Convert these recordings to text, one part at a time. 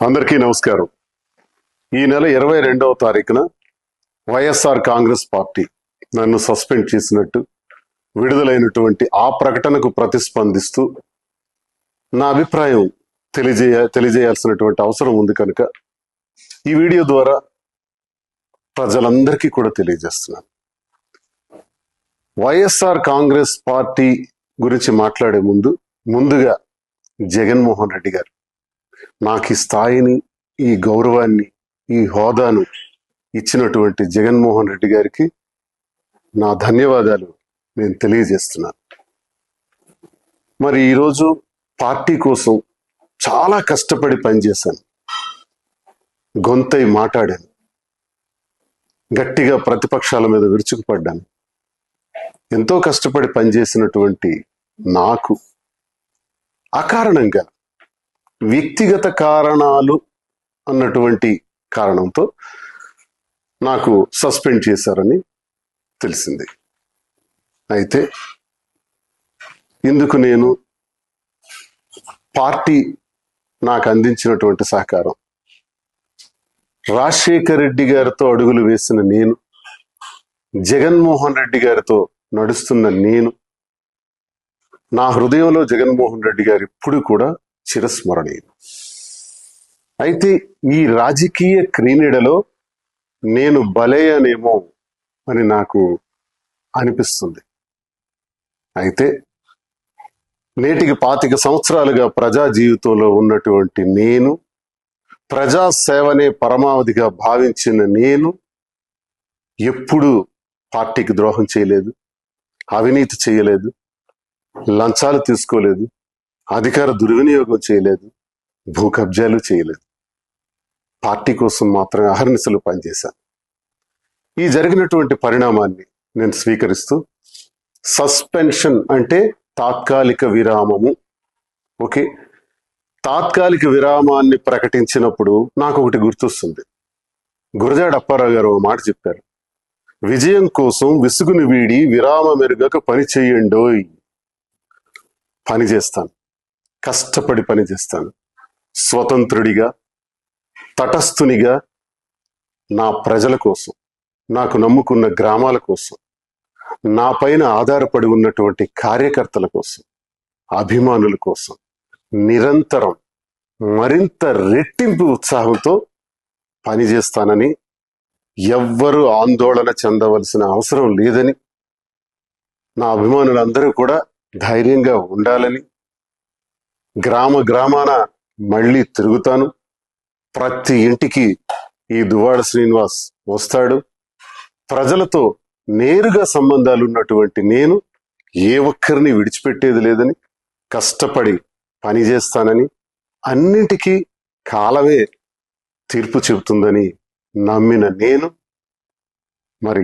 అందరికీ నమస్కారం. ఈ నెల 22వ తారీఖున వైఎస్ఆర్ కాంగ్రెస్ పార్టీ నన్ను సస్పెండ్ చేసినట్టు విడుదలైనటువంటి ఆ ప్రకటనకు ప్రతిస్పందిస్తూ నా అభిప్రాయం తెలియజేయాల్సినటువంటి అవసరం ఉంది కనుక ఈ వీడియో ద్వారా ప్రజలందరికీ కూడా తెలియజేస్తున్నాను. వైఎస్ఆర్ కాంగ్రెస్ పార్టీ గురించి మాట్లాడే ముందుగా జగన్మోహన్ రెడ్డి గారు నాకు ఈ స్థాయిని, ఈ గౌరవాన్ని, ఈ హోదాను ఇచ్చినటువంటి జగన్మోహన్ రెడ్డి గారికి నా ధన్యవాదాలు నేను తెలియజేస్తున్నాను. మరి ఈరోజు పార్టీ కోసం చాలా కష్టపడి పనిచేశాను, గొంతై మాట్లాడాను, గట్టిగా ప్రతిపక్షాల మీద విరుచుకుపడ్డాను. ఎంతో కష్టపడి పనిచేసినటువంటి నాకు అకారణంగా వ్యక్తిగత కారణాలు అన్నటువంటి కారణంతో నాకు సస్పెండ్ చేశారని తెలిసింది. అయితే ఇందుకు నేను పార్టీ నాకు అందించినటువంటి సహకారం, రాజశేఖర్ రెడ్డి గారితో అడుగులు వేసిన నేను, జగన్మోహన్ రెడ్డి గారితో నడుస్తున్న నేను, నా హృదయంలో జగన్మోహన్ రెడ్డి గారు ఇప్పుడు కూడా చిరస్మరణీయం. అయితే ఈ రాజకీయ క్రీడలో నేను బలయ్యానేమో అని నాకు అనిపిస్తుంది. అయితే నేటికి 25 సంవత్సరాలుగా ప్రజా జీవితంలో ఉన్నటువంటి నేను, ప్రజా సేవనే పరమావధిగా భావించిన నేను ఎప్పుడూ పార్టీకి ద్రోహం చేయలేదు, అవినీతి చేయలేదు, లంచాలు తీసుకోలేదు, అధికార దుర్వినియోగం చేయలేదు, భూ కబ్జాలు చేయలేదు. పార్టీ కోసం మాత్రమే అహర్నిశలు పనిచేశాను. ఈ జరిగినటువంటి పరిణామాన్ని నేను స్వీకరిస్తూ, సస్పెన్షన్ అంటే తాత్కాలిక విరామము. ఓకే, తాత్కాలిక విరామాన్ని ప్రకటించినప్పుడు నాకు ఒకటి గుర్తొస్తుంది. గురజాడ అప్పారావు గారు ఒక మాట చెప్పారు, విజయం కోసం విసుగుని వీడి విరామమెరుగక పని చేయండోయ్. పని చేస్తాను, కష్టపడి పని చేస్తాను, స్వతంత్రుడిగా, తటస్థునిగా, నా ప్రజల కోసం, నాకు నమ్ముకున్న గ్రామాల కోసం, నా పైన ఆధారపడి ఉన్నటువంటి కార్యకర్తల కోసం, అభిమానుల కోసం నిరంతరం మరింత రెట్టింపు ఉత్సాహంతో పనిచేస్తానని, ఎవ్వరూ ఆందోళన చెందవలసిన అవసరం లేదని, నా అభిమానులందరూ కూడా ధైర్యంగా ఉండాలని, గ్రామాన మళ్ళీ తిరుగుతాను, ప్రతి ఇంటికి ఈ దువ్వాడ శ్రీనివాస్ వస్తాడు, ప్రజలతో నేరుగా సంబంధాలు ఉన్నటువంటి నేను ఏ ఒక్కరిని విడిచిపెట్టేది లేదని, కష్టపడి పనిచేస్తానని, అన్నింటికీ కాలమే తీర్పు చెబుతుందని నమ్మిన నేను, మరి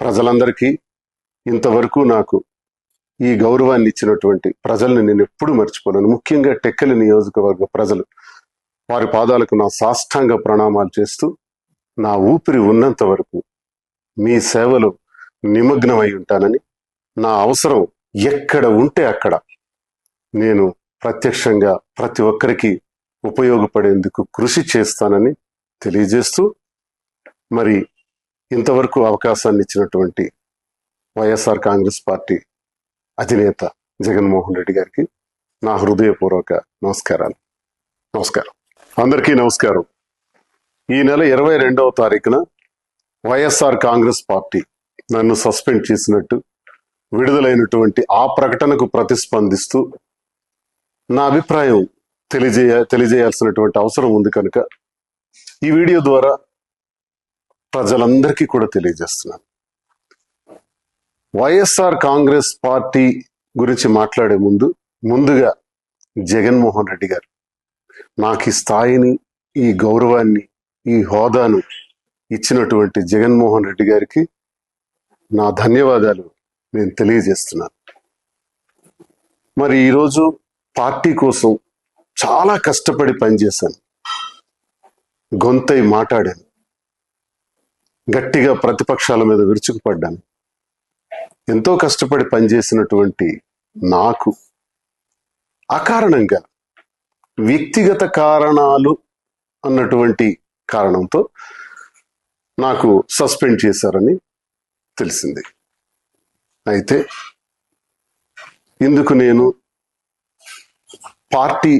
ప్రజలందరికీ ఇంతవరకు నాకు ఈ గౌరవాన్ని ఇచ్చినటువంటి ప్రజల్ని నేను ఎప్పుడు మర్చిపోలేను. ముఖ్యంగా టెక్కలి నియోజకవర్గ ప్రజలు, వారి పాదాలకు నా సాష్టాంగ ప్రణామాలు చేస్తూ, నా ఊపిరి ఉన్నంత వరకు మీ సేవలో నిమగ్నమై ఉంటానని, నా అవసరం ఎక్కడ ఉంటే అక్కడ నేను ప్రత్యక్షంగా ప్రతి ఒక్కరికి ఉపయోగపడేందుకు కృషి చేస్తానని తెలియజేస్తూ, మరి ఇంతవరకు అవకాశాన్ని ఇచ్చినటువంటి వైఎస్ఆర్ కాంగ్రెస్ పార్టీ అధినేత జగన్మోహన్ రెడ్డి గారికి నా హృదయపూర్వక నమస్కారాలు. అందరికీ నమస్కారం. ఈ నెల 22వ తారీఖున వైఎస్ఆర్ కాంగ్రెస్ పార్టీ నన్ను సస్పెండ్ చేసినట్టు విడుదలైనటువంటి ఆ ప్రకటనకు ప్రతిస్పందిస్తూ నా అభిప్రాయం తెలియజేయాల్సినటువంటి అవసరం ఉంది కనుక ఈ వీడియో ద్వారా ప్రజలందరికీ కూడా తెలియజేస్తున్నాను. వైఎస్ఆర్ కాంగ్రెస్ పార్టీ గురించి మాట్లాడే ముందుగా జగన్మోహన్ రెడ్డి గారు నాకు ఈ స్థాయిని, ఈ గౌరవాన్ని, ఈ హోదాను ఇచ్చినటువంటి జగన్మోహన్ రెడ్డి గారికి నా ధన్యవాదాలు నేను తెలియజేస్తున్నాను. మరి ఈరోజు పార్టీ కోసం చాలా కష్టపడి పనిచేశాను, గొంతై మాట్లాడాను, గట్టిగా ప్రతిపక్షాల మీద విరుచుకుపడ్డాను. ఎంతో కష్టపడి పనిచేసినటువంటి నాకు అకారణంగా వ్యక్తిగత కారణాలు అన్నటువంటి కారణంతో నాకు సస్పెండ్ చేశారని తెలిసింది. అయితే ఇందుకు నేను పార్టీ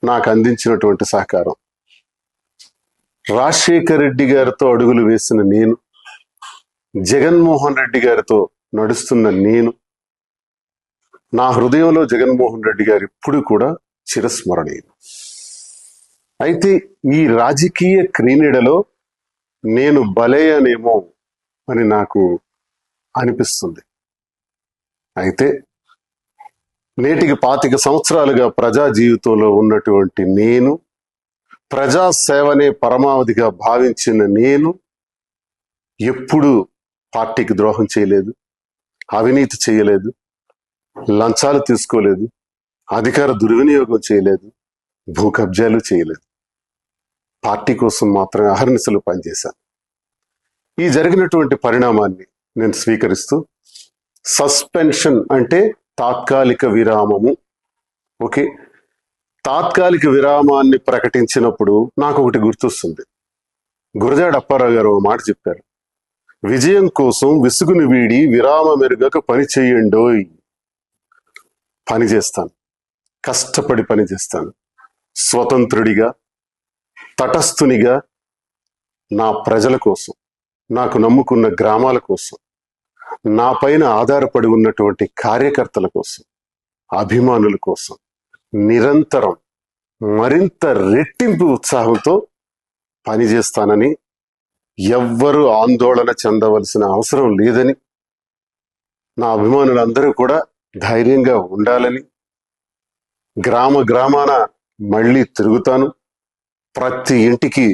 నాకు అందించినటువంటి సహకారం, రాజశేఖర్ రెడ్డి గారితో అడుగులు వేసిన నేను, జగన్మోహన్ రెడ్డి గారితో నడుస్తున్న నేను, నా హృదయంలో జగన్మోహన్ రెడ్డి గారు ఇప్పుడు కూడా చిరస్మరణీయులు. అయితే ఈ రాజకీయ క్రీనిడలో నేను బలయ్యానేమో అని నాకు అనిపిస్తుంది. అయితే నేటికి 25 సంవత్సరాలుగా ప్రజా జీవితంలో ఉన్నటువంటి నేను, ప్రజా సేవనే పరమావధిగా భావించిన నేను ఎప్పుడూ పార్టీకి ద్రోహం చేయలేదు, అవినీతి చేయలేదు, లంచాలు తీసుకోలేదు, అధికార దుర్వినియోగం చేయలేదు, భూ కబ్జాలు చేయలేదు. పార్టీ కోసం మాత్రమే అహర్నిశలు పనిచేశాను. ఈ జరిగినటువంటి పరిణామాన్ని నేను స్వీకరిస్తూ, సస్పెన్షన్ అంటే తాత్కాలిక విరామము. ఓకే, తాత్కాలిక విరామాన్ని ప్రకటించినప్పుడు నాకు ఒకటి గుర్తొస్తుంది. గురజాడ అప్పారావు గారు ఒక మాట చెప్పారు, విజయం కోసం విసుగుని వీడి విరామమెరుగక పని చెయ్యండోయ్. పని చేస్తాను, కష్టపడి పని చేస్తాను, స్వతంత్రుడిగా, తటస్థునిగా, నా ప్రజల కోసం, నాకు నమ్ముకున్న గ్రామాల కోసం, నా పైన ఆధారపడి ఉన్నటువంటి కార్యకర్తల కోసం, అభిమానుల కోసం నిరంతరం మరింత రెట్టింపు ఉత్సాహంతో పనిచేస్తానని, ఎవ్వరూ ఆందోళన చెందవలసిన అవసరం లేదని, నా అభిమానులందరూ కూడా ధైర్యంగా ఉండాలని, గ్రామ గ్రామాన మళ్ళీ తిరుగుతాను, ప్రతి ఇంటికి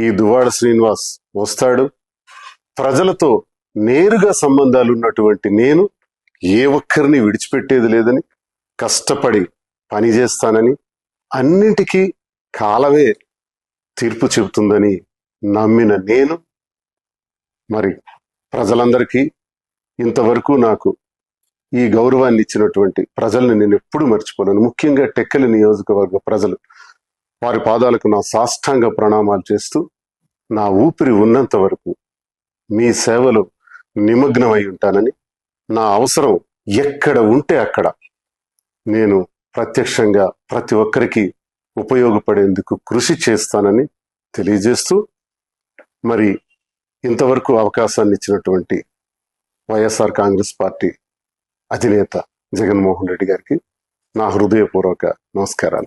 ఈ దువ్వాడ శ్రీనివాస్ వస్తాడు, ప్రజలతో నేరుగా సంబంధాలు ఉన్నటువంటి నేను ఏ ఒక్కరిని విడిచిపెట్టేది లేదని, కష్టపడి పనిచేస్తానని, అన్నింటికీ కాలమే తీర్పు చెబుతుందని నమ్మిన నేను, మరి ప్రజలందరికీ ఇంతవరకు నాకు ఈ గౌరవాన్ని ఇచ్చినటువంటి ప్రజల్ని నేను ఎప్పుడూ మర్చిపోలేను. ముఖ్యంగా టెక్కలి నియోజకవర్గ ప్రజలు, వారి పాదాలకు నా సాష్టాంగ ప్రణామాలు చేస్తూ, నా ఊపిరి ఉన్నంత వరకు మీ సేవలో నిమగ్నమై ఉంటానని, నా అవసరం ఎక్కడ ఉంటే అక్కడ నేను ప్రత్యక్షంగా ప్రతి ఒక్కరికి ఉపయోగపడేందుకు కృషి చేస్తానని తెలియజేస్తూ, మరి ఇంతవరకు అవకాశాన్ని ఇచ్చినటువంటి వైఎస్ఆర్ కాంగ్రెస్ పార్టీ అధినేత జగన్మోహన్ రెడ్డి గారికి నా హృదయపూర్వక నమస్కారం.